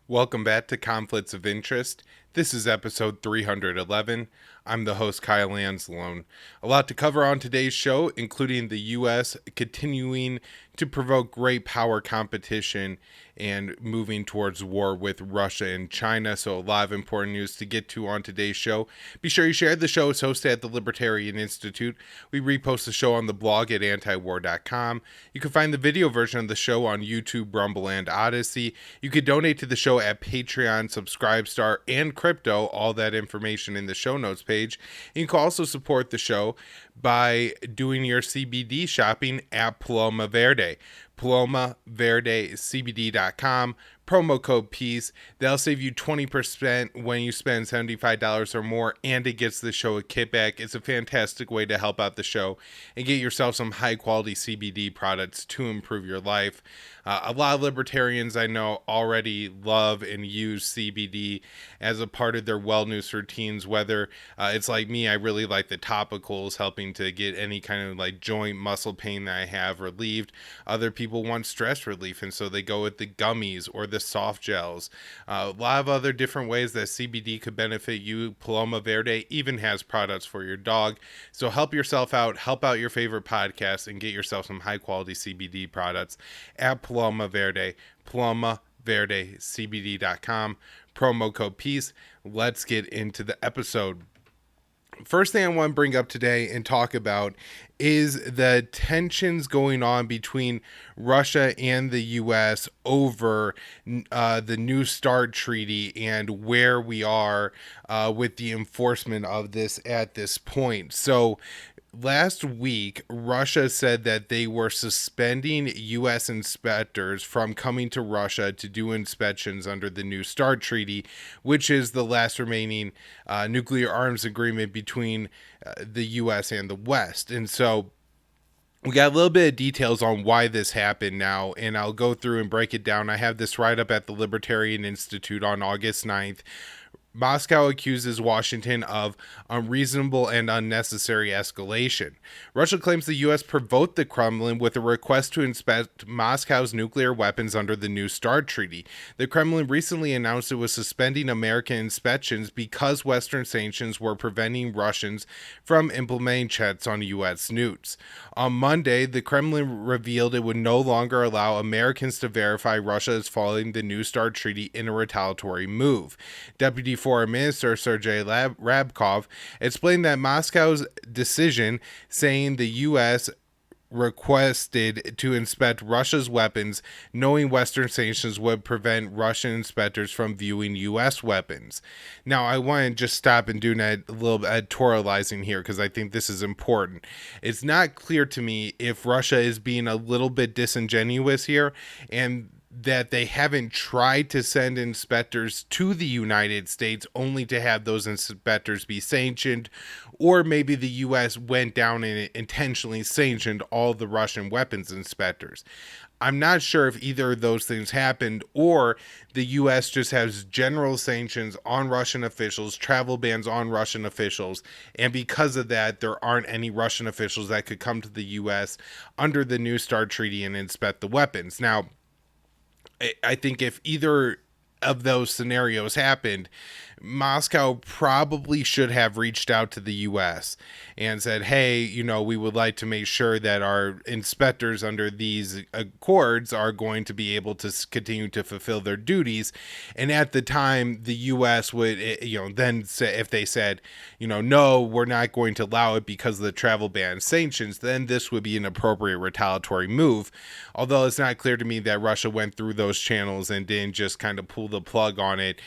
Welcome back to Conflicts of Interest. This is episode 311. I'm the host, Kyle Anzalone. A lot to cover on today's show, including the U.S. continuing to provoke great power competition and moving towards war with Russia and China. So a lot of important news to get to on today's show. Be sure you share the show. It's hosted at the Libertarian Institute. We repost the show on the blog at antiwar.com. You can find the video version of the show on YouTube, Rumble, and Odysee. You can donate to the show at Patreon, Subscribestar, and Crypto. All that information in the show notes page. You can also support the show by doing your CBD shopping at Paloma Verde. PalomaVerdeCBD.com. Promo code PEACE. That'll save you 20% when you spend $75 or more, and it gets the show a kickback. It's a fantastic way to help out the show and get yourself some high-quality CBD products to improve your life. A lot of libertarians I know already love and use CBD as a part of their wellness routines, whether it's like me, I really like the topicals, helping to get any kind of like joint muscle pain that I have relieved. Other people want stress relief, and so they go with the gummies or the soft gels. A lot of other different ways that CBD could benefit you. Paloma Verde even has products for your dog. So help yourself out, help out your favorite podcast, and get yourself some high quality CBD products at Paloma Verde. PalomaVerdeCBD.com. Promo code PEACE. Let's get into the episode. First thing I want to bring up today and talk about is the tensions going on between Russia and the U.S. over the New START treaty and where we are with the enforcement of this at this point. So last week, Russia said that they were suspending U.S. inspectors from coming to Russia to do inspections under the New START treaty, which is the last remaining nuclear arms agreement between the U.S. and the West. And so we got a little bit of details on why this happened now, and I'll go through and break it down. I have this right up at the Libertarian Institute on August 9th. Moscow accuses Washington of unreasonable and unnecessary escalation. Russia claims the U.S. provoked the Kremlin with a request to inspect Moscow's nuclear weapons under the New START treaty. The Kremlin recently announced it was suspending American inspections because Western sanctions were preventing Russians from implementing checks on U.S. nukes. On Monday, the Kremlin revealed it would no longer allow Americans to verify Russia is following the New START treaty in a retaliatory move. Deputy Foreign Minister Sergei Rabkov explained that Moscow's decision, saying the U.S. requested to inspect Russia's weapons, knowing Western sanctions would prevent Russian inspectors from viewing U.S. weapons. Now, I want to just stop and do a little editorializing here because I think this is important. It's not clear to me if Russia is being a little bit disingenuous here and that they haven't tried to send inspectors to the United States only to have those inspectors be sanctioned, or maybe the U.S. went down and intentionally sanctioned all the Russian weapons inspectors. I'm not sure if either of those things happened, or the U.S. just has general sanctions on Russian officials, travel bans on Russian officials, and because of that, there aren't any Russian officials that could come to the U.S. under the New START treaty and inspect the weapons. Now, I think if either of those scenarios happened, Moscow probably should have reached out to the U.S. and said, hey, we would like to make sure that our inspectors under these accords are going to be able to continue to fulfill their duties. And at the time, the U.S. would, then say, if they said, no, we're not going to allow it because of the travel ban sanctions, then this would be an appropriate retaliatory move. Although it's not clear to me that Russia went through those channels and didn't just kind of pull the plug on it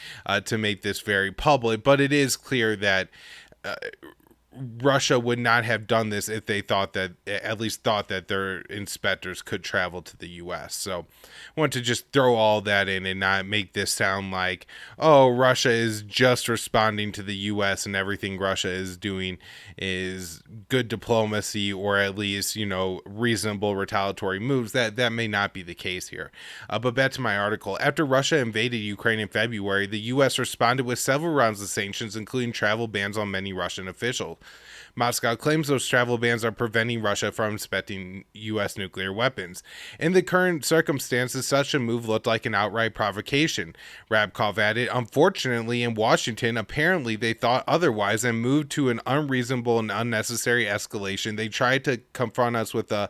to make this very public, but it is clear that Russia would not have done this if they thought that their inspectors could travel to the U.S. So I want to just throw all that in and not make this sound like, oh, Russia is just responding to the U.S. and everything Russia is doing is good diplomacy or at least, reasonable retaliatory moves. That may not be the case here. But back to my article. After Russia invaded Ukraine in February, the U.S. responded with several rounds of sanctions, including travel bans on many Russian officials. Moscow claims those travel bans are preventing Russia from inspecting U.S. nuclear weapons. In the current circumstances, such a move looked like an outright provocation. Rabkov added, unfortunately, in Washington, apparently they thought otherwise and moved to an unreasonable and unnecessary escalation. They tried to confront us with a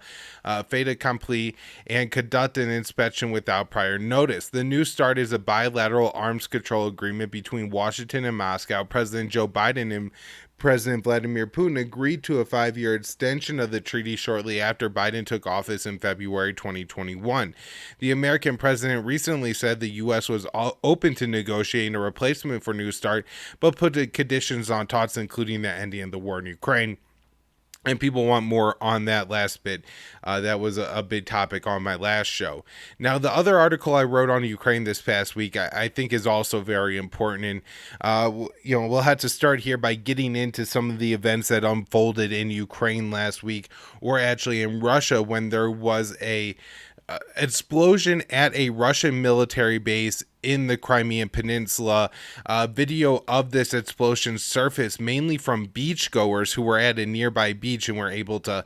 fait accompli and conduct an inspection without prior notice. The New START is a bilateral arms control agreement between Washington and Moscow. President Joe Biden and President Vladimir Putin agreed to a 5-year extension of the treaty shortly after Biden took office in February 2021. The American president recently said the U.S. was open to negotiating a replacement for New START, but put conditions on talks, including the ending of the war in Ukraine. And people want more on that last bit. That was a big topic on my last show. Now, the other article I wrote on Ukraine this past week, I think is also very important. And, we'll have to start here by getting into some of the events that unfolded in Ukraine last week, or actually in Russia, when there was a explosion at a Russian military base in the Crimean Peninsula. Video of this explosion surfaced mainly from beachgoers who were at a nearby beach and were able to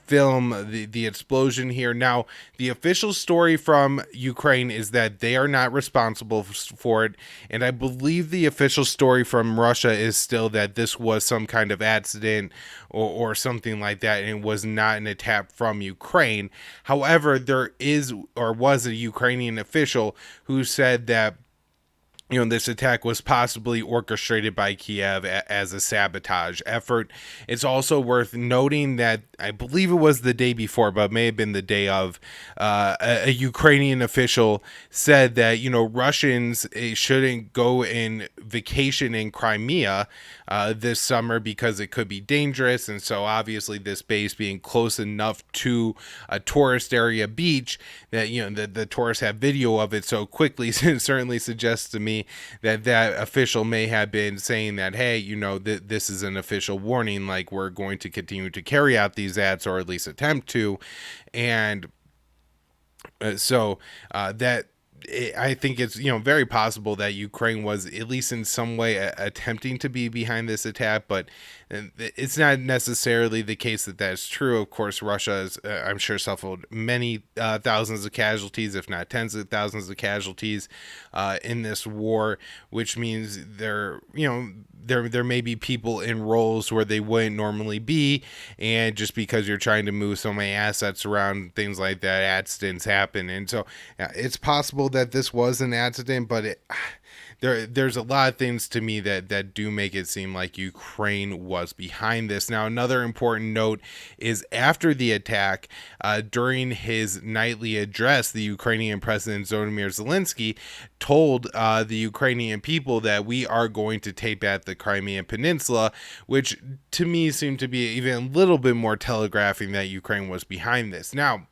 film the explosion here. Now, the official story from Ukraine is that they are not responsible for it, and I believe the official story from Russia is still that this was some kind of accident or something like that, and it was not an attack from Ukraine. However, there is or was a Ukrainian official who said that this attack was possibly orchestrated by Kiev as a sabotage effort. It's also worth noting that I believe it was the day before, but it may have been the day of, a Ukrainian official said that, Russians shouldn't go in vacation in Crimea this summer because it could be dangerous. And so obviously this base being close enough to a tourist area beach that, the tourists have video of it so quickly, it certainly suggests to me that official may have been saying that, hey, this is an official warning, like we're going to continue to carry out these acts, or at least attempt to. And so that I think it's very possible that Ukraine was at least in some way attempting to be behind this attack, but it's not necessarily the case that that's true. Of course, Russia has, I'm sure, suffered many thousands of casualties, if not tens of thousands of casualties in this war, which means there may be people in roles where they wouldn't normally be, and just because you're trying to move so many assets around, things like that, accidents happen. And so it's possible that this was an accident, but there's a lot of things to me that do make it seem like Ukraine was behind this. Now, another important note is after the attack, during his nightly address, the Ukrainian President Volodymyr Zelensky told the Ukrainian people that we are going to take back the Crimean Peninsula, which to me seemed to be even a little bit more telegraphing that Ukraine was behind this. Now,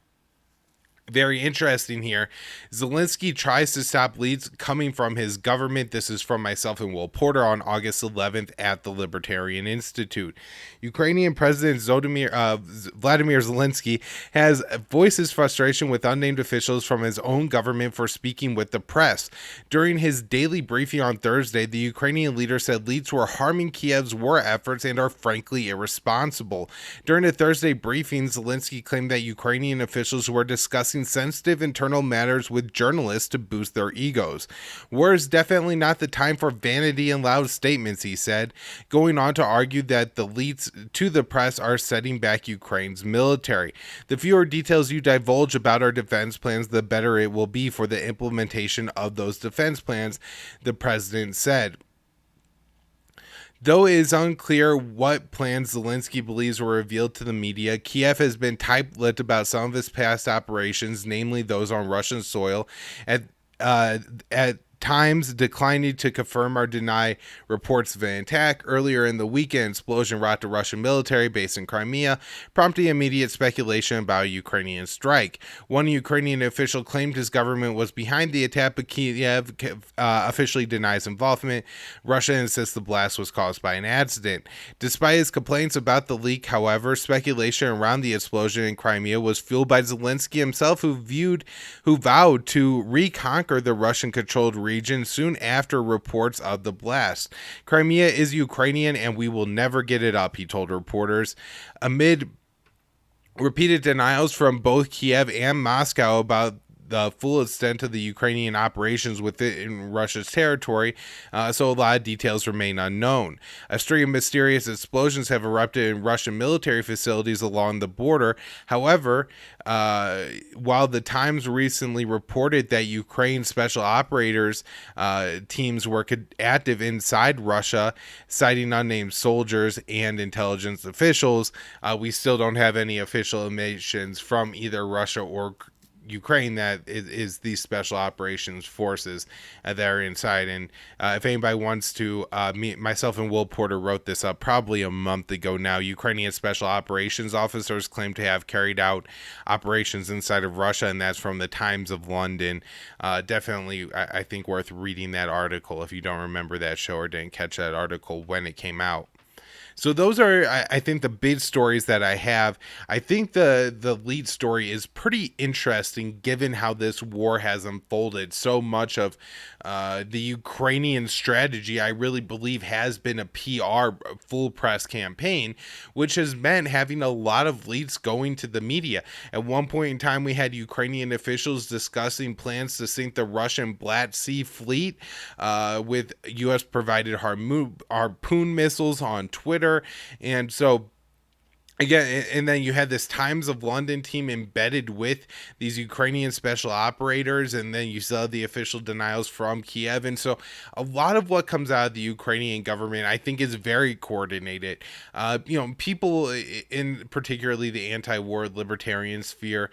very interesting here, Zelensky tries to stop leads coming from his government. This is from myself and Will Porter on August 11th at the Libertarian Institute. Ukrainian President Vladimir Zelensky has voiced his frustration with unnamed officials from his own government for speaking with the press. During his daily briefing on Thursday, the Ukrainian leader said leads were harming Kiev's war efforts and are frankly irresponsible. During a Thursday briefing, Zelensky claimed that Ukrainian officials were discussing sensitive internal matters with journalists to boost their egos. War is definitely not the time for vanity and loud statements, he said, going on to argue that the leads to the press are setting back Ukraine's military. The fewer details you divulge about our defense plans, the better it will be for the implementation of those defense plans, the president said. Though it is unclear what plans Zelensky believes were revealed to the media, Kiev has been tight-lipped about some of its past operations, namely those on Russian soil, at times declining to confirm or deny reports of an attack. Earlier in the weekend, explosion rocked a Russian military base in Crimea, prompting immediate speculation about a Ukrainian strike. One Ukrainian official claimed his government was behind the attack, but Kiev officially denies involvement. Russia insists the blast was caused by an accident. Despite his complaints about the leak, however, speculation around the explosion in Crimea was fueled by Zelensky himself, who vowed to reconquer the Russian-controlled region region soon after reports of the blast. Crimea is Ukrainian and we will never get it up, he told reporters. Amid repeated denials from both Kiev and Moscow about the full extent of the Ukrainian operations within Russia's territory, so a lot of details remain unknown. A string of mysterious explosions have erupted in Russian military facilities along the border. However, while the Times recently reported that Ukraine special operators teams were active inside Russia, citing unnamed soldiers and intelligence officials, we still don't have any official admissions from either Russia or Ukraine that is these special operations forces that are inside. And if anybody wants to, myself and Will Porter wrote this up probably a month ago now. Ukrainian special operations officers claim to have carried out operations inside of Russia, and that's from the Times of London. Definitely, I think worth reading that article if you don't remember that show or didn't catch that article when it came out. So those are, I think, the big stories that I have. I think the lead story is pretty interesting given how this war has unfolded. So much of the Ukrainian strategy, I really believe, has been a PR full press campaign, which has meant having a lot of leaks going to the media. At one point in time, we had Ukrainian officials discussing plans to sink the Russian Black Sea fleet with U.S. provided harpoon missiles on Twitter. And so again, and then you had this Times of London team embedded with these Ukrainian special operators, and then you saw the official denials from Kiev. And so a lot of what comes out of the Ukrainian government, I think, is very coordinated. People in particularly the anti-war libertarian sphere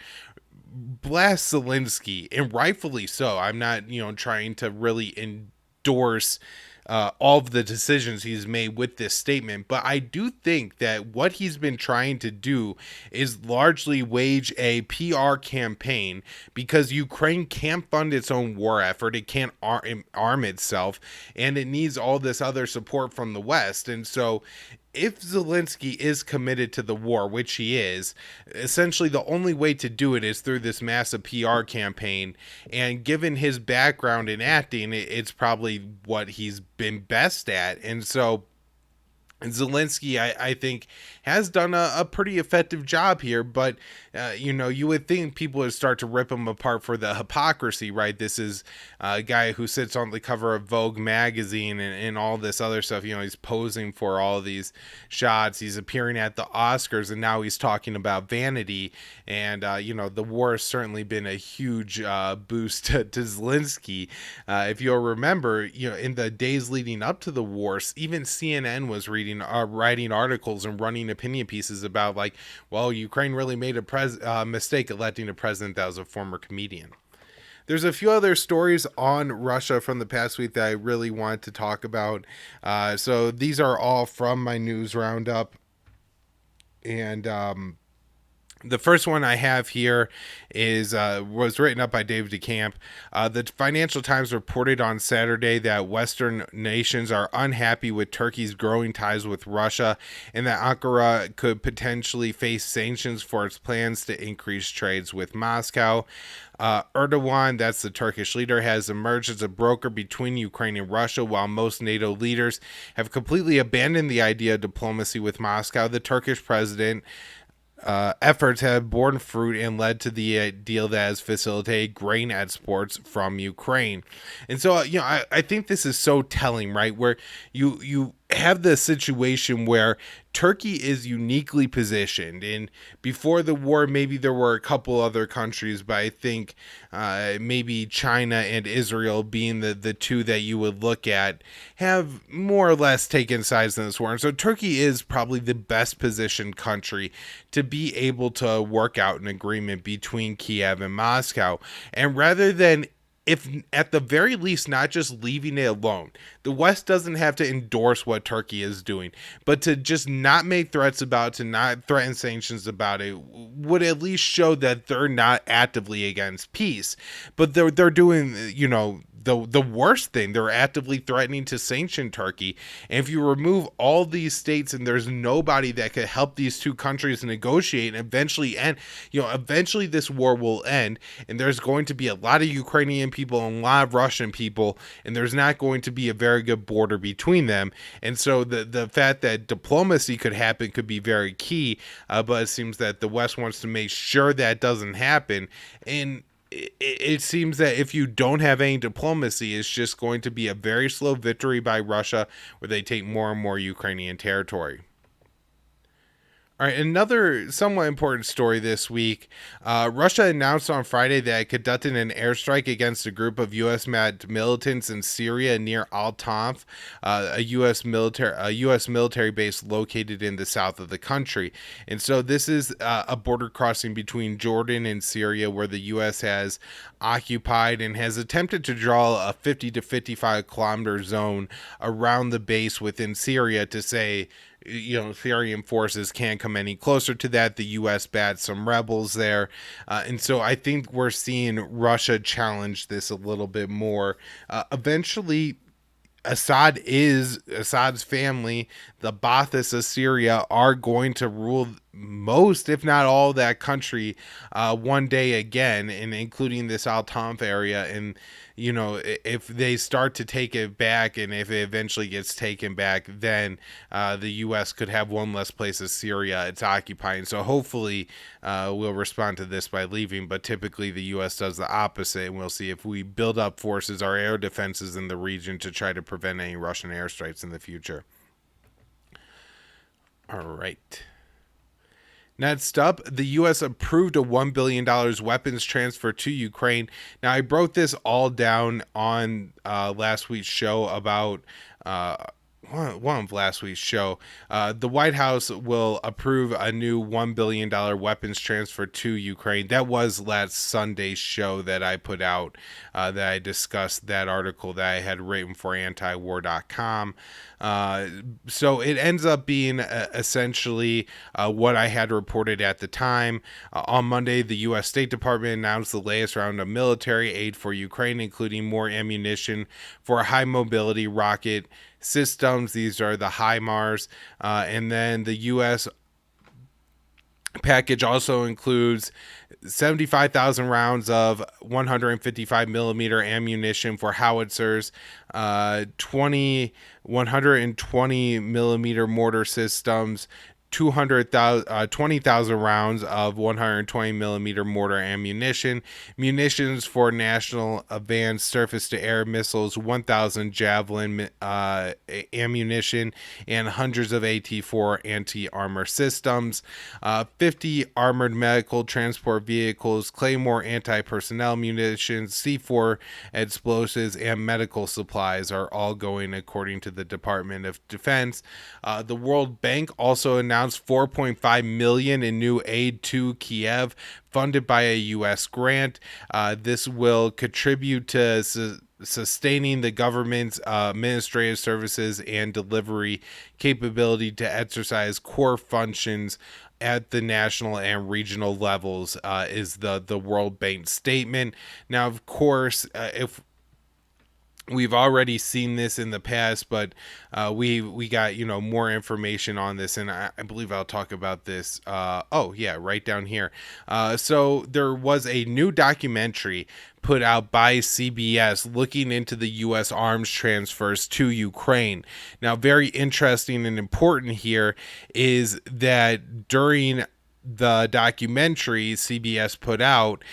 blast Zelensky, and rightfully so. I'm not, trying to really endorse all of the decisions he's made with this statement, but I do think that what he's been trying to do is largely wage a PR campaign, because Ukraine can't fund its own war effort, it can't arm itself, and it needs all this other support from the West. And so if Zelensky is committed to the war, which he is, essentially the only way to do it is through this massive PR campaign. And given his background in acting, it's probably what he's been best at. And so Zelensky, I think, has done a pretty effective job here, but you would think people would start to rip him apart for the hypocrisy, right? This is a guy who sits on the cover of Vogue magazine and all this other stuff. He's posing for all these shots. He's appearing at the Oscars, and now he's talking about vanity. And the war has certainly been a huge boost to Zelensky. If you'll remember, in the days leading up to the war, even CNN was writing articles and running opinion pieces about Ukraine really made a mistake electing a president that was a former comedian. There's a few other stories on Russia from the past week that I really wanted to talk about. So these are all from my news roundup. And the first one I have here was written up by David DeCamp. The Financial Times reported on Saturday that Western nations are unhappy with Turkey's growing ties with Russia, and that Ankara could potentially face sanctions for its plans to increase trades with Moscow. Erdogan, that's the Turkish leader, has emerged as a broker between Ukraine and Russia, while most NATO leaders have completely abandoned the idea of diplomacy with Moscow. The Turkish president efforts have borne fruit and led to the deal that has facilitated grain exports from Ukraine. And so, I think this is so telling, right? Where you have the situation where Turkey is uniquely positioned, and before the war, maybe there were a couple other countries, but I think maybe China and Israel being the two that you would look at have more or less taken sides in this war. And so Turkey is probably the best positioned country to be able to work out an agreement between Kiev and Moscow. And rather than, if at the very least, not just leaving it alone, the West doesn't have to endorse what Turkey is doing, but to just not make threats about it, to not threaten sanctions about it, would at least show that they're not actively against peace. But they're doing, the worst thing. They're actively threatening to sanction Turkey. And if you remove all these states and there's nobody that could help these two countries negotiate and eventually end, eventually this war will end, and there's going to be a lot of Ukrainian people and a lot of Russian people, and there's not going to be a very good border between them. And so the fact that diplomacy could happen could be very key, but it seems that the West wants to make sure that doesn't happen. And it seems that if you don't have any diplomacy, it's just going to be a very slow victory by Russia where they take more and more Ukrainian territory. All right, another somewhat important story this week. Russia announced on Friday that it conducted an airstrike against a group of U.S. militants in Syria near Al-Tanf, a U.S. military base located in the south of the country. And so this is a border crossing between Jordan and Syria, where the U.S. has occupied and has attempted to draw a 50 to 55 kilometer zone around the base within Syria to say, Syrian forces can't come any closer to that. The U.S. bats some rebels there. And so I think we're seeing Russia challenge this a little bit more. Eventually, Assad's family, the Ba'athis of Syria, are going to rule most, if not all, that country one day again, and including this Al-Tanf area. And if they start to take it back, and if it eventually gets taken back, then the U.S. could have one less place of Syria it's occupying. So hopefully we'll respond to this by leaving, but typically the U.S. does the opposite, and we'll see if we build up forces, our air defenses in the region, to try to prevent any Russian airstrikes in the future. All right. Next up, the U.S. approved a $1 billion weapons transfer to Ukraine. Now, I broke this all down on last week's show about one of last week's show. The White House will approve a new $1 billion weapons transfer to Ukraine. That was last Sunday's show that I put out, that I discussed that article that I had written for antiwar.com. So it ends up being essentially what I had reported at the time. On Monday, the U.S. State Department announced the latest round of military aid for Ukraine, including more ammunition for high mobility rocket systems. These are the HIMARS. And then the U.S. package also includes 75,000 rounds of 155 millimeter ammunition for howitzers, 120 millimeter mortar systems, 20,000 rounds of 120 millimeter mortar ammunition, munitions for national advanced surface-to-air missiles, 1,000 Javelin ammunition, and hundreds of AT-4 anti-armor systems, 50 armored medical transport vehicles, Claymore anti-personnel munitions, C4 explosives, and medical supplies are all going according to the Department of Defense. The World Bank also announced $4.5 million in new aid to Kiev, funded by a U.S. grant. This will contribute to sustaining the government's administrative services and delivery capability to exercise core functions at the national and regional levels, is the World Bank statement. Now, of course, if we've already seen this in the past, but we got more information on this, and I believe I'll talk about this. Right down here. So there was a new documentary put out by CBS looking into the U.S. arms transfers to Ukraine. Now, very interesting and important here is that during the documentary CBS put out,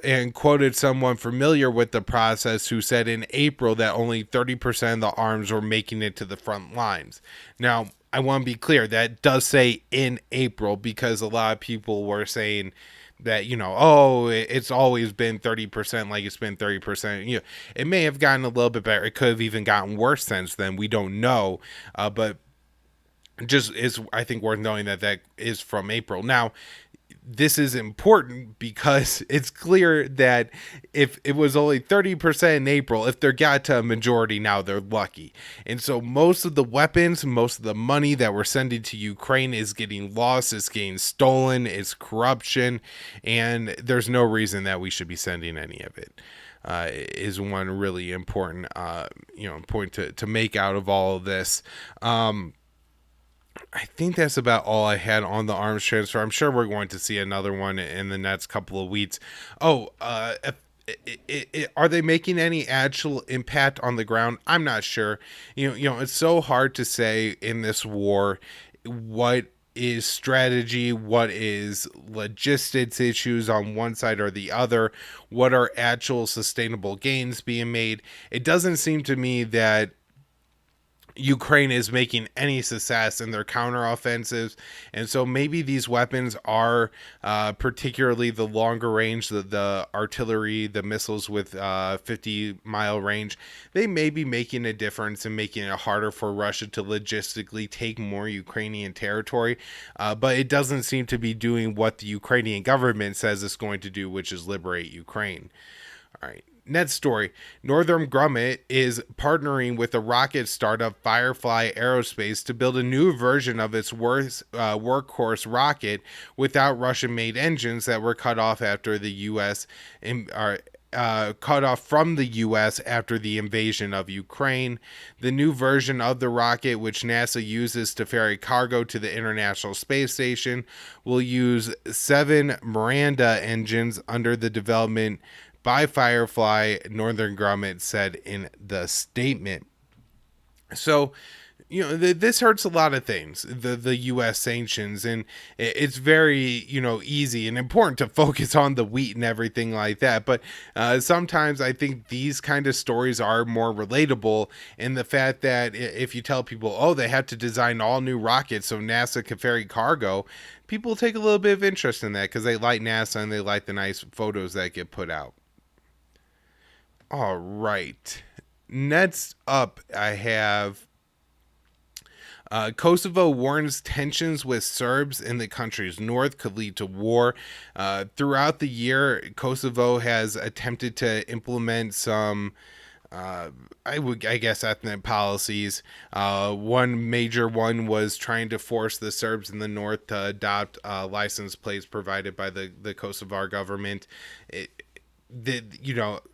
and quoted someone familiar with the process who said in April that only 30% of the arms were making it to the front lines. Now, I want to be clear, that does say in April, because a lot of people were saying that, it's always been 30%, like it's been 30%. It may have gotten a little bit better. It could have even gotten worse since then. We don't know. But just is, I think, worth knowing that is from April. Now, this is important because it's clear that if it was only 30% in April, if they got to a majority now, they're lucky. And so most of the weapons, most of the money that we're sending to Ukraine is getting lost, it's getting stolen, it's corruption, and there's no reason that we should be sending any of it. is one really important, point to make out of all of this. I think that's about all I had on the arms transfer. I'm sure we're going to see another one in the next couple of weeks. Are they making any actual impact on the ground? I'm not sure. It's so hard to say in this war what is strategy, what is logistics issues on one side or the other, what are actual sustainable gains being made. It doesn't seem to me that Ukraine is making any success in their counteroffensives, and so maybe these weapons are, particularly the longer range, the artillery, the missiles with 50-mile range, they may be making a difference in making it harder for Russia to logistically take more Ukrainian territory, but it doesn't seem to be doing what the Ukrainian government says it's going to do, which is liberate Ukraine. All right. Next story. Northrop Grumman is partnering with the rocket startup Firefly Aerospace to build a new version of its workhorse rocket without Russian-made engines that were cut off after the U.S. Cut off from the U.S. after the invasion of Ukraine. The new version of the rocket, which NASA uses to ferry cargo to the International Space Station, will use 7 Miranda engines under the development by Firefly, Northrop Grumman said in the statement. So, this hurts a lot of things, the U.S. sanctions, and it's very, easy and important to focus on the wheat and everything like that. But sometimes I think these kind of stories are more relatable in the fact that if you tell people, oh, they have to design all new rockets so NASA can ferry cargo, people take a little bit of interest in that because they like NASA and they like the nice photos that get put out. All right. Next up, I have Kosovo warns tensions with Serbs in the country's north could lead to war. Throughout the year, Kosovo has attempted to implement some, I guess, ethnic policies. One major one was trying to force the Serbs in the north to adopt license plates provided by the Kosovar government.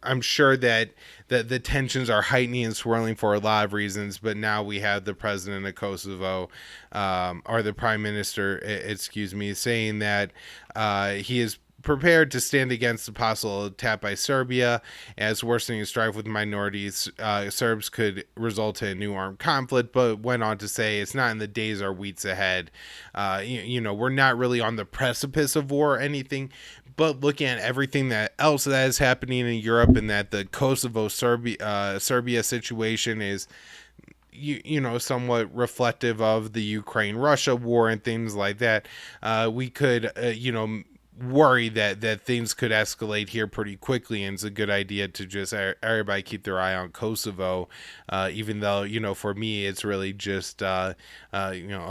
I'm sure that the tensions are heightening and swirling for a lot of reasons, but now we have the president of Kosovo, or the prime minister, saying that he is prepared to stand against the possible attack by Serbia as worsening strife with minorities. Serbs could result in a new armed conflict, but went on to say it's not in the days or weeks ahead. We're not really on the precipice of war or anything, but looking at everything else that is happening in Europe, and that the Kosovo Serbia situation is somewhat reflective of the Ukraine-Russia war and things like that, we could worry that things could escalate here pretty quickly, and it's a good idea to just everybody keep their eye on Kosovo, even though for me it's really just a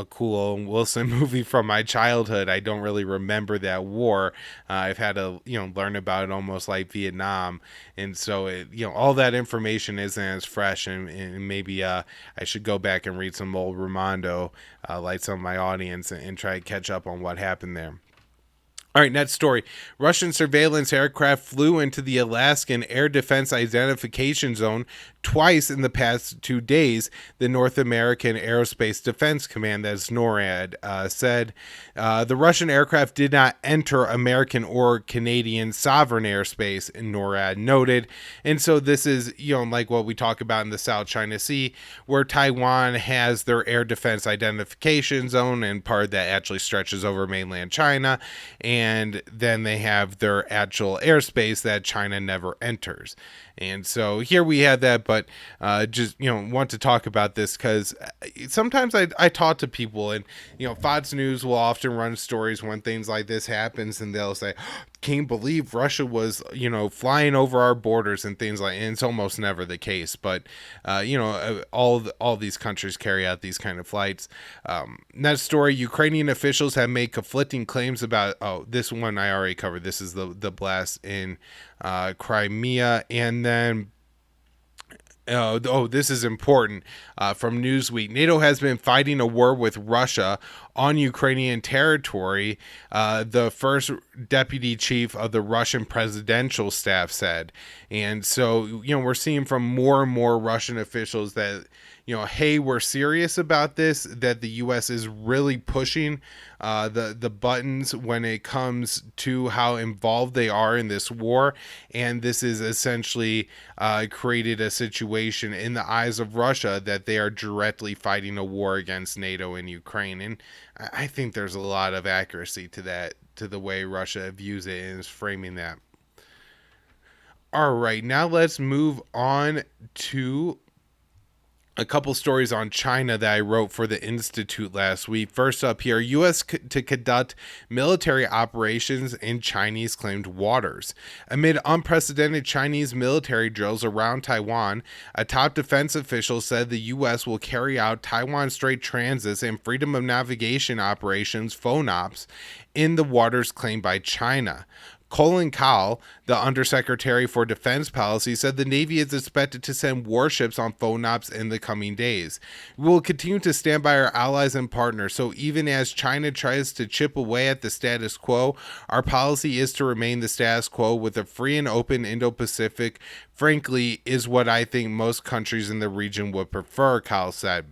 cool Owen Wilson movie from my childhood. I don't really remember that war. I've had to learn about it almost like Vietnam, and so all that information isn't as fresh, and maybe I should go back and read some old Raimondo, like some of my audience, and try to catch up on what happened there. All right, next story. Russian surveillance aircraft flew into the Alaskan Air Defense Identification Zone twice in the past 2 days, the North American Aerospace Defense Command, that's NORAD, said. The Russian aircraft did not enter American or Canadian sovereign airspace, NORAD noted. And so this is, like what we talk about in the South China Sea, where Taiwan has their Air Defense Identification Zone, and part of that actually stretches over mainland China, and then they have their actual airspace that China never enters. And so here we have that, but just, want to talk about this because sometimes I talk to people, and, Fox News will often run stories when things like this happens, and they'll say, can't believe Russia was, flying over our borders and things like that. And it's almost never the case, but, all these countries carry out these kind of flights. That story, Ukrainian officials have made conflicting claims about, this one I already covered. This is the blast in Crimea. And then This is important. From Newsweek, NATO has been fighting a war with Russia on Ukrainian territory, the first deputy chief of the Russian presidential staff said. And so, we're seeing from more and more Russian officials that, hey, we're serious about this, that the U.S. is really pushing the buttons when it comes to how involved they are in this war. And this is essentially created a situation in the eyes of Russia that they are directly fighting a war against NATO in Ukraine. And I think there's a lot of accuracy to that, to the way Russia views it and is framing that. All right, now let's move on to a couple stories on China that I wrote for the Institute last week. First up here, U.S. to conduct military operations in Chinese claimed waters. Amid unprecedented Chinese military drills around Taiwan, a top defense official said the U.S. will carry out Taiwan Strait transits and freedom of navigation operations, FONOPs, in the waters claimed by China. Colin Kahl, the Undersecretary for Defense Policy, said the Navy is expected to send warships on FONOPs in the coming days. We will continue to stand by our allies and partners, so even as China tries to chip away at the status quo, our policy is to remain the status quo with a free and open Indo-Pacific, frankly, is what I think most countries in the region would prefer, Kahl said.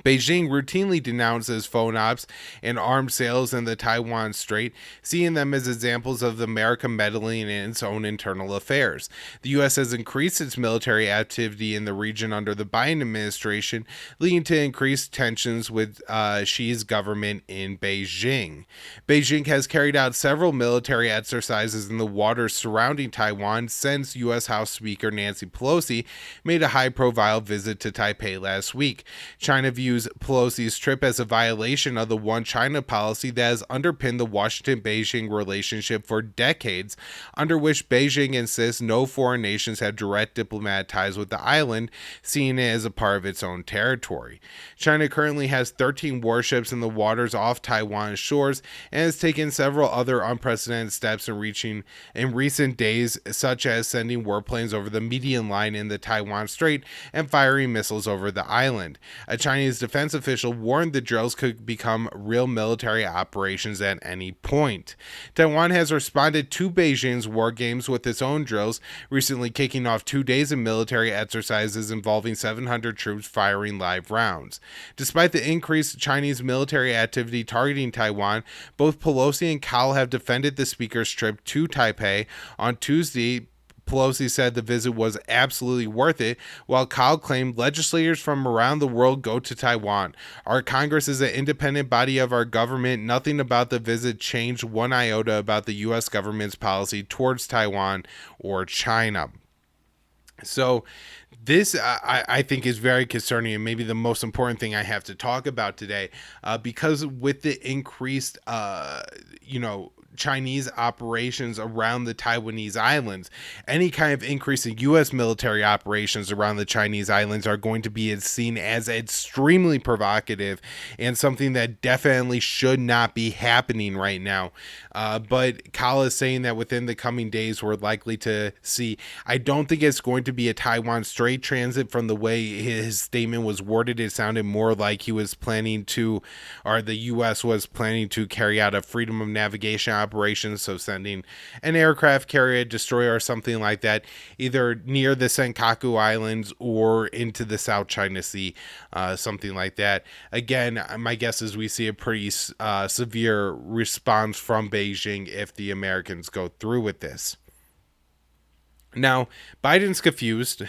Beijing routinely denounces FONOPs and arms sales in the Taiwan Strait, seeing them as examples of America meddling in its own internal affairs. The U.S. has increased its military activity in the region under the Biden administration, leading to increased tensions with Xi's government in Beijing. Beijing has carried out several military exercises in the waters surrounding Taiwan since U.S. House Speaker Nancy Pelosi made a high-profile visit to Taipei last week. China views Pelosi's trip as a violation of the One China policy that has underpinned the Washington-Beijing relationship for decades, under which Beijing insists no foreign nations have direct diplomatic ties with the island, seeing it as a part of its own territory. China currently has 13 warships in the waters off Taiwan's shores and has taken several other unprecedented steps in recent days, such as sending warplanes over the median line in the Taiwan Strait and firing missiles over the island. A Chinese defense official warned the drills could become real military operations at any point. Taiwan has responded to Beijing's war games with its own drills, recently kicking off 2 days of military exercises involving 700 troops firing live rounds. Despite the increased Chinese military activity targeting Taiwan, both Pelosi and Kahl have defended the speaker's trip to Taipei. On Tuesday, Pelosi said the visit was absolutely worth it, while Kahl claimed legislators from around the world go to Taiwan. Our Congress is an independent body of our government. Nothing about the visit changed one iota about the U.S. government's policy towards Taiwan or China. So this, I think, is very concerning, and maybe the most important thing I have to talk about today, because with the increased, Chinese operations around the Taiwanese islands, any kind of increase in U.S. military operations around the Chinese islands are going to be seen as extremely provocative and something that definitely should not be happening right now. But Kahl is saying that within the coming days, we're likely to see, I don't think it's going to be a Taiwan Strait transit. From the way his statement was worded, it sounded more like he was planning to, or the U.S. was planning to carry out a freedom of navigation operations, so sending an aircraft carrier, destroyer, or something like that, either near the Senkaku Islands or into the South China Sea, something like that. Again, my guess is we see a pretty severe response from Beijing if the Americans go through with this. Now, Biden's confused,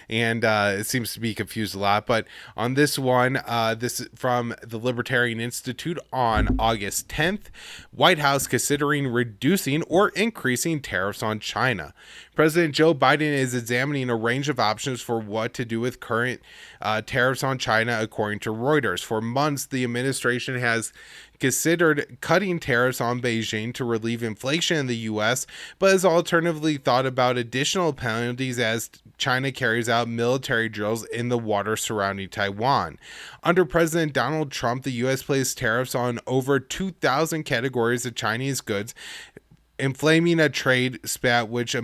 and it seems to be confused a lot, but on this one, this is from the Libertarian Institute on August 10th, White House considering reducing or increasing tariffs on China. President Joe Biden is examining a range of options for what to do with current tariffs on China, according to Reuters. For months, the administration has considered cutting tariffs on Beijing to relieve inflation in the U.S., but has alternatively thought about additional penalties as China carries out military drills in the water surrounding Taiwan. Under President Donald Trump, the U.S. placed tariffs on over 2,000 categories of Chinese goods, inflaming a trade spat which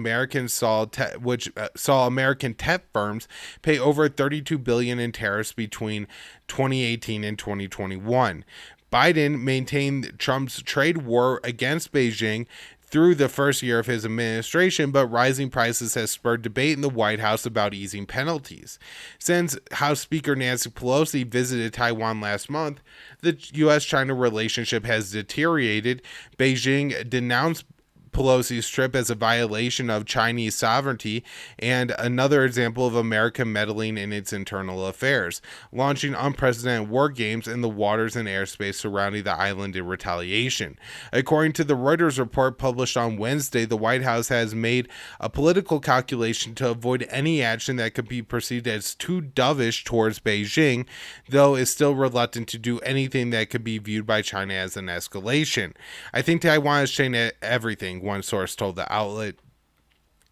saw American tech firms pay over $32 billion in tariffs between 2018 and 2021. Biden maintained Trump's trade war against Beijing through the first year of his administration, but rising prices has spurred debate in the White House about easing penalties. Since House Speaker Nancy Pelosi visited Taiwan last month, the U.S.-China relationship has deteriorated. Beijing denounced Pelosi's trip as a violation of Chinese sovereignty and another example of America meddling in its internal affairs, launching unprecedented war games in the waters and airspace surrounding the island in retaliation. According to the Reuters report published on Wednesday, the White House has made a political calculation to avoid any action that could be perceived as too dovish towards Beijing, though is still reluctant to do anything that could be viewed by China as an escalation. I think Taiwan has changed everything, one source told the outlet.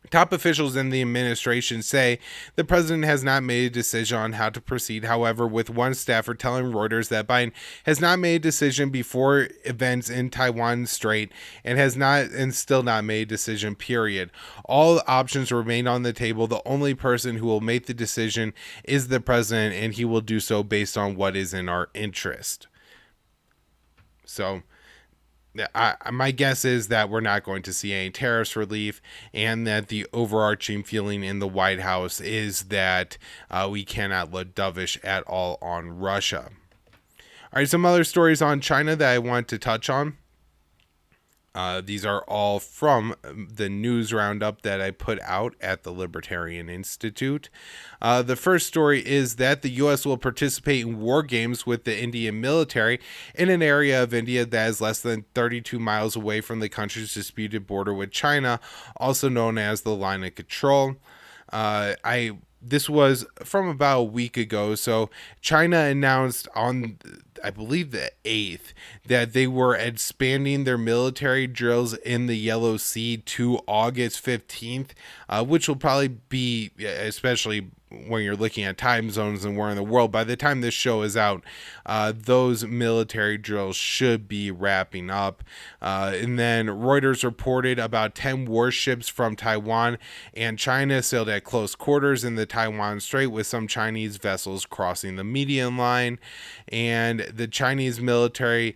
Top officials in the administration say the president has not made a decision on how to proceed. However, with one staffer telling Reuters that Biden has not made a decision before events in Taiwan Strait and still not made a decision, period. All options remain on the table. The only person who will make the decision is the president, and he will do so based on what is in our interest. So, my guess is that we're not going to see any tariffs relief, and that the overarching feeling in the White House is that we cannot look dovish at all on Russia. All right, some other stories on China that I want to touch on. These are all from the news roundup that I put out at the Libertarian Institute. The first story is that the U.S. will participate in war games with the Indian military in an area of India that is less than 32 miles away from the country's disputed border with China, also known as the Line of Control. This was from about a week ago. So China announced on, I believe, the 8th that they were expanding their military drills in the Yellow Sea to August 15th, which will probably be, especially when you're looking at time zones and where in the world, by the time this show is out, those military drills should be wrapping up. And then Reuters reported about 10 warships from Taiwan and China sailed at close quarters in the Taiwan Strait, with some Chinese vessels crossing the median line. And the Chinese military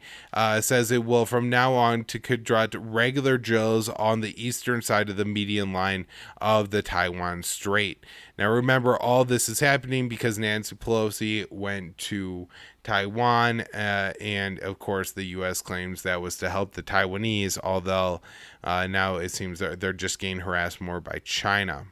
says it will from now on to conduct regular drills on the eastern side of the median line of the Taiwan Strait. Now remember, all this is happening because Nancy Pelosi went to Taiwan, and of course the U.S. claims that was to help the Taiwanese, although now it seems they're just getting harassed more by China.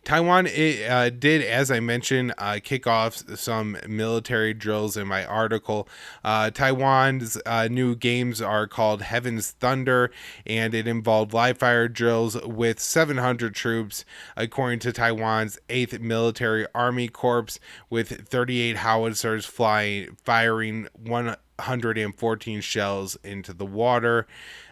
Taiwan did, as I mentioned, kick off some military drills in my article. Taiwan's new games are called Heaven's Thunder, and it involved live fire drills with 700 troops, according to Taiwan's 8th Military Army Corps, with 38 howitzers firing 114 shells into the water.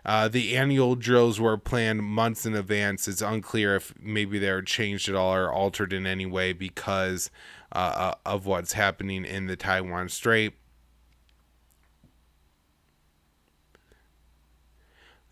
The annual drills were planned months in advance. It's unclear if maybe they're changed at all or altered in any way because of what's happening in the Taiwan Strait.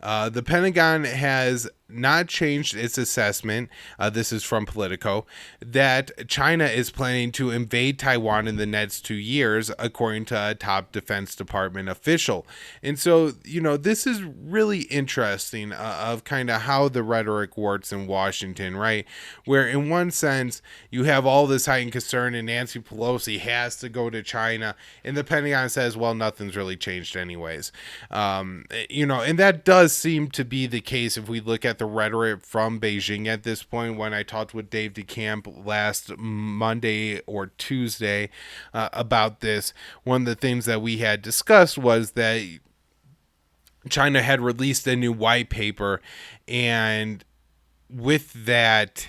The Pentagon has not changed its assessment, this is from Politico, that China is planning to invade Taiwan in the next 2 years, according to a top Defense Department official. And so, this is really interesting of kind of how the rhetoric works in Washington, right? Where in one sense, you have all this heightened concern and Nancy Pelosi has to go to China, and the Pentagon says, well, nothing's really changed anyways. And that does seem to be the case if we look at the rhetoric from Beijing at this point. When I talked with Dave DeCamp last Monday or Tuesday about this, one of the things that we had discussed was that China had released a new white paper, and with that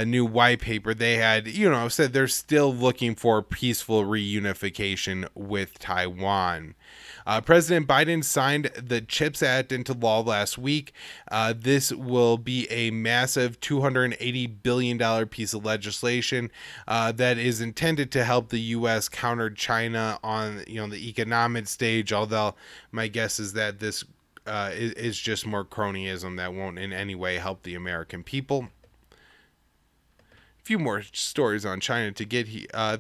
new white paper, they had, said they're still looking for peaceful reunification with Taiwan. President Biden signed the CHIPS Act into law last week. This will be a massive $280 billion piece of legislation that is intended to help the U.S. counter China on the economic stage, although my guess is that this is just more cronyism that won't in any way help the American people. A few more stories on China to get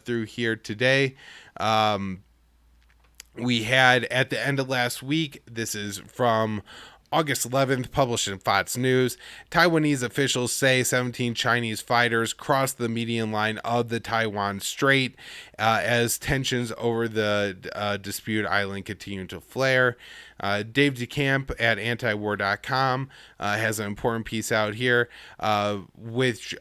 through here today. We had at the end of last week, this is from August 11th, published in Fox News, Taiwanese officials say 17 Chinese fighters crossed the median line of the Taiwan Strait as tensions over the disputed island continue to flare. Dave DeCamp at antiwar.com has an important piece out here, which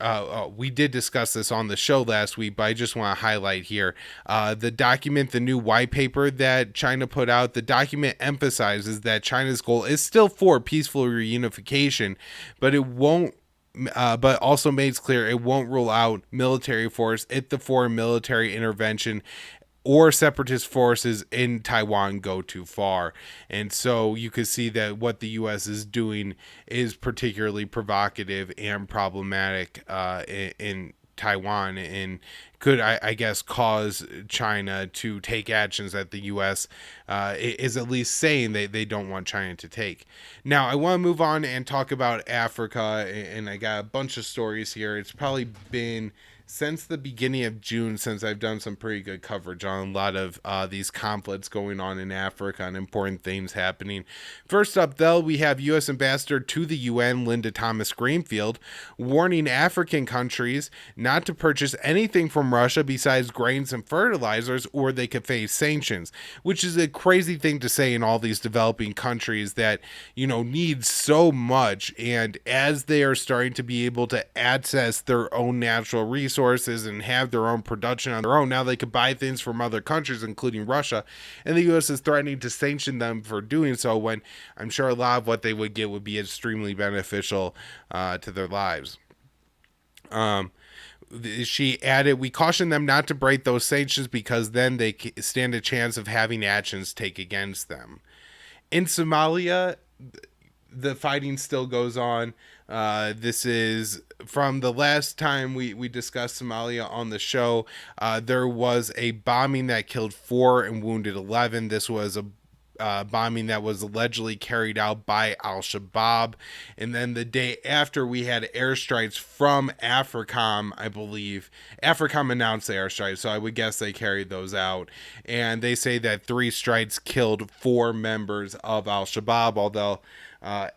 we did discuss this on the show last week, but I just want to highlight here. The document, the new white paper that China put out, the document emphasizes that China's goal is still for peaceful reunification, but it won't. But also makes clear it won't rule out military force if the foreign military intervention or separatist forces in Taiwan go too far. And so you can see that what the U.S. is doing is particularly provocative and problematic in Taiwan, and could, I guess, cause China to take actions that the U.S. Is at least saying they don't want China to take. Now, I want to move on and talk about Africa, and I got a bunch of stories here. It's probably been since the beginning of June since I've done some pretty good coverage on a lot of these conflicts going on in Africa and important things happening. First up, though, we have U.S. Ambassador to the UN, Linda Thomas-Greenfield, warning African countries not to purchase anything from Russia besides grains and fertilizers, or they could face sanctions, which is a crazy thing to say in all these developing countries that, need so much. And as they are starting to be able to access their own natural resources and have their own production on their own, now they could buy things from other countries, including Russia, and the U.S. is threatening to sanction them for doing so, when I'm sure a lot of what they would get would be extremely beneficial to their lives. She added, we caution them not to break those sanctions because then they stand a chance of having actions take against them. In Somalia, the fighting still goes on. This is from the last time we discussed Somalia on the show. There was a bombing that killed 4 and wounded 11. This was a bombing that was allegedly carried out by Al-Shabaab. And then the day after, we had airstrikes from AFRICOM, I believe. AFRICOM announced the airstrikes, so I would guess they carried those out. And they say that 3 strikes killed 4 members of Al-Shabaab, although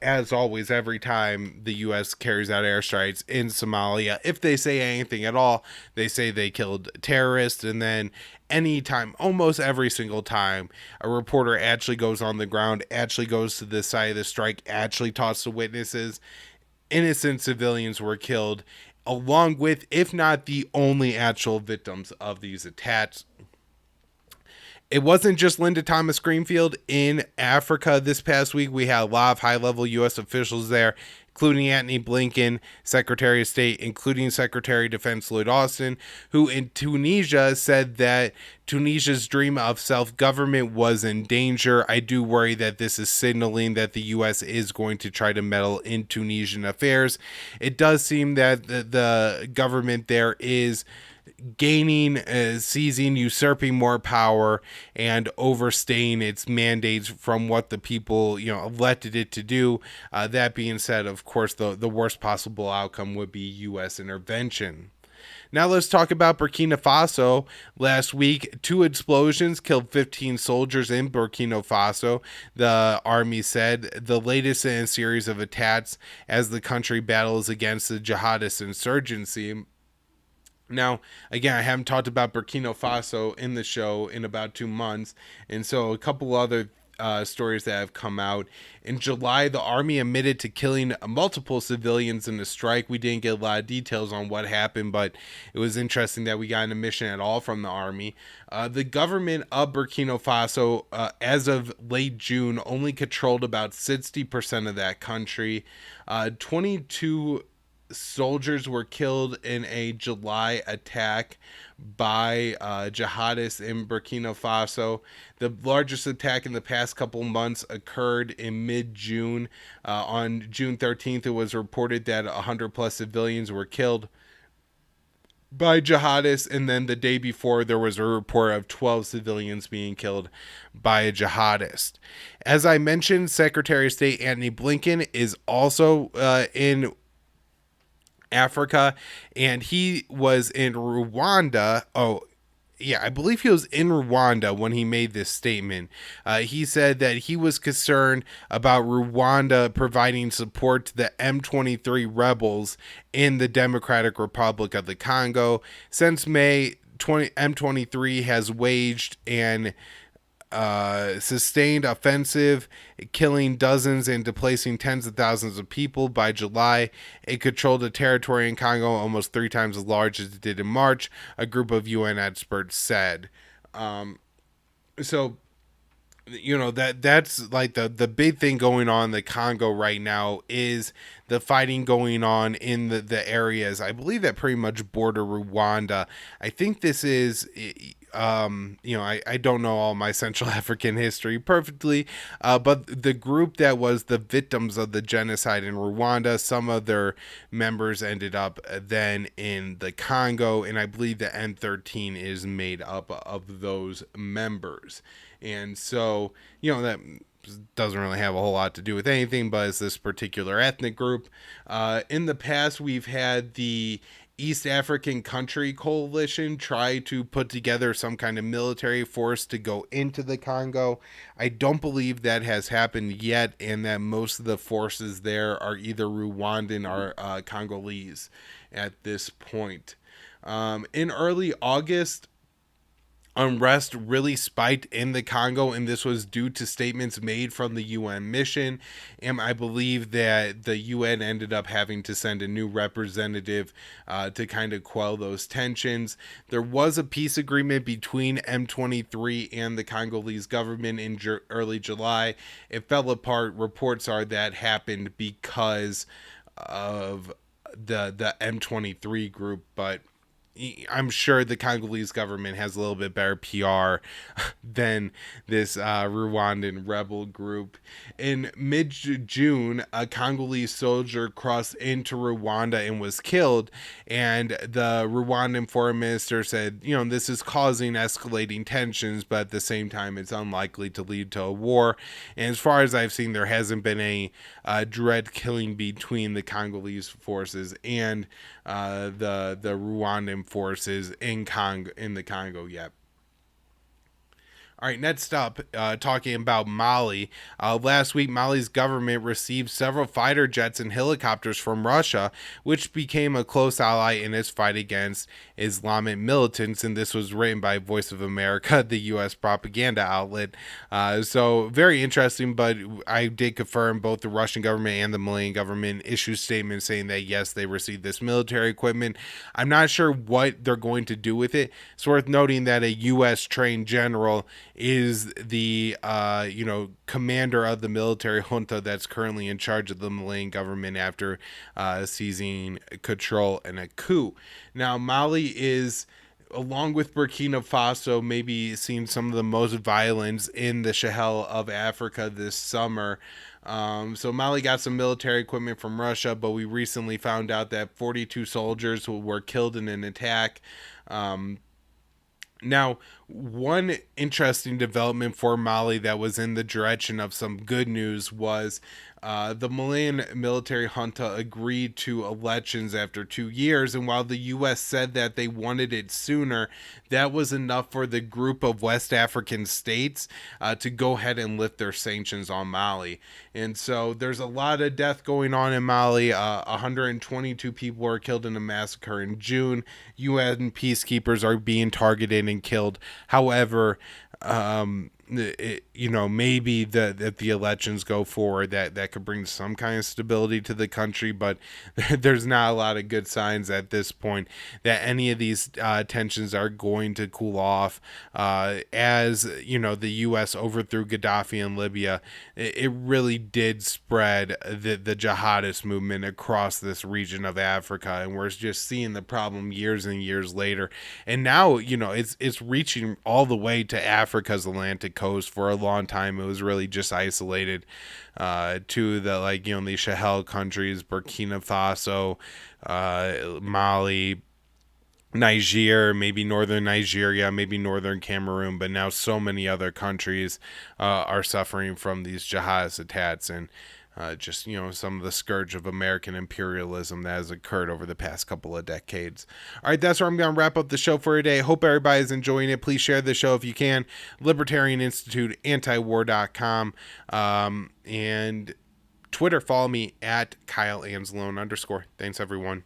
as always, every time the U.S. carries out airstrikes in Somalia, if they say anything at all, they say they killed terrorists. And then anytime, almost every single time, a reporter actually goes on the ground, actually goes to the site of the strike, actually talks to witnesses, innocent civilians were killed, along with, if not the only actual victims of these attacks. It wasn't just Linda Thomas-Greenfield in Africa this past week. We had a lot of high-level U.S. officials there, including Antony Blinken, Secretary of State, including Secretary of Defense Lloyd Austin, who in Tunisia said that Tunisia's dream of self-government was in danger. I do worry that this is signaling that the U.S. is going to try to meddle in Tunisian affairs. It does seem that the government there is gaining, seizing, usurping more power, and overstaying its mandates from what the people, elected it to do. That being said, of course, the worst possible outcome would be U.S. intervention. Now let's talk about Burkina Faso. Last week, 2 explosions killed 15 soldiers in Burkina Faso, the army said, the latest in a series of attacks as the country battles against the jihadist insurgency. Now, again, I haven't talked about Burkina Faso in the show in about 2 months, and so a couple other stories that have come out. In July, the army admitted to killing multiple civilians in the strike. We didn't get a lot of details on what happened, but it was interesting that we got an admission at all from the army. The government of Burkina Faso, as of late June, only controlled about 60% of that country. 22 soldiers were killed in a July attack by jihadists in Burkina Faso. The largest attack in the past couple months occurred in mid-June. On June 13th, it was reported that 100 plus civilians were killed by jihadists, and then the day before there was a report of 12 civilians being killed by a jihadist. As I mentioned, Secretary of State Antony Blinken is also in Africa, and he was in Rwanda. Oh, yeah, I believe he was in Rwanda when he made this statement. He said that he was concerned about Rwanda providing support to the M23 rebels in the Democratic Republic of the Congo. Since May, M23 has waged an sustained offensive, killing dozens and displacing tens of thousands of people. By July, it controlled a territory in Congo almost 3 times as large as it did in March, a group of UN experts said. So that's like the big thing going on in the Congo right now is the fighting going on in the areas, I believe, that pretty much border Rwanda. I think this is I don't know all my Central African history perfectly, but the group that was the victims of the genocide in Rwanda, some of their members ended up then in the Congo, and I believe the M13 is made up of those members. And so, that doesn't really have a whole lot to do with anything, but it's this particular ethnic group. In the past, we've had the East African Country Coalition try to put together some kind of military force to go into the Congo. I don't believe that has happened yet, and that most of the forces there are either Rwandan or Congolese at this point. In early August, unrest really spiked in the Congo, and this was due to statements made from the UN mission. And I believe that the UN ended up having to send a new representative to kind of quell those tensions. There was a peace agreement between M23 and the Congolese government in early July. It fell apart. Reports are that happened because of the M23 group, but I'm sure the Congolese government has a little bit better PR than this Rwandan rebel group. In mid-June, a Congolese soldier crossed into Rwanda and was killed, and the Rwandan foreign minister said, this is causing escalating tensions, but at the same time, it's unlikely to lead to a war. And as far as I've seen, there hasn't been a direct killing between the Congolese forces and the Rwandan forces in the Congo yet. All right, next up, talking about Mali. Last week, Mali's government received several fighter jets and helicopters from Russia, which became a close ally in its fight against Islamic militants. And this was written by Voice of America, the U.S. propaganda outlet. So very interesting, but I did confirm both the Russian government and the Malian government issued statements saying that, yes, they received this military equipment. I'm not sure what they're going to do with it. It's worth noting that a U.S. trained general is the commander of the military junta that's currently in charge of the Malian government after seizing control in a coup. Now, Mali is, along with Burkina Faso, maybe seeing some of the most violence in the Sahel of Africa this summer. So Mali got some military equipment from Russia, but we recently found out that 42 soldiers were killed in an attack. Now, one interesting development for Mali that was in the direction of some good news was the Malian military junta agreed to elections after 2 years, and while the U.S. said that they wanted it sooner, that was enough for the group of West African states to go ahead and lift their sanctions on Mali. And so there's a lot of death going on in Mali. 122 people were killed in a massacre in June. UN peacekeepers are being targeted and killed. However, maybe that the elections go forward, that could bring some kind of stability to the country, but there's not a lot of good signs at this point that any of these tensions are going to cool off. As the U.S. overthrew Gaddafi in Libya, it really did spread the jihadist movement across this region of Africa, and we're just seeing the problem years and years later. And now it's reaching all the way to Africa's Atlantic coast. For a long time, it was really just isolated to the the Sahel countries, Burkina Faso, Mali, Niger, maybe northern Nigeria, maybe northern Cameroon, but now so many other countries are suffering from these jihadist attacks and just, some of the scourge of American imperialism that has occurred over the past couple of decades. All right, that's where I'm going to wrap up the show for today. Hope everybody's enjoying it. Please share the show if you can. Libertarian Institute, antiwar.com, and Twitter, follow me at Kyle Anzalone _. Thanks, everyone.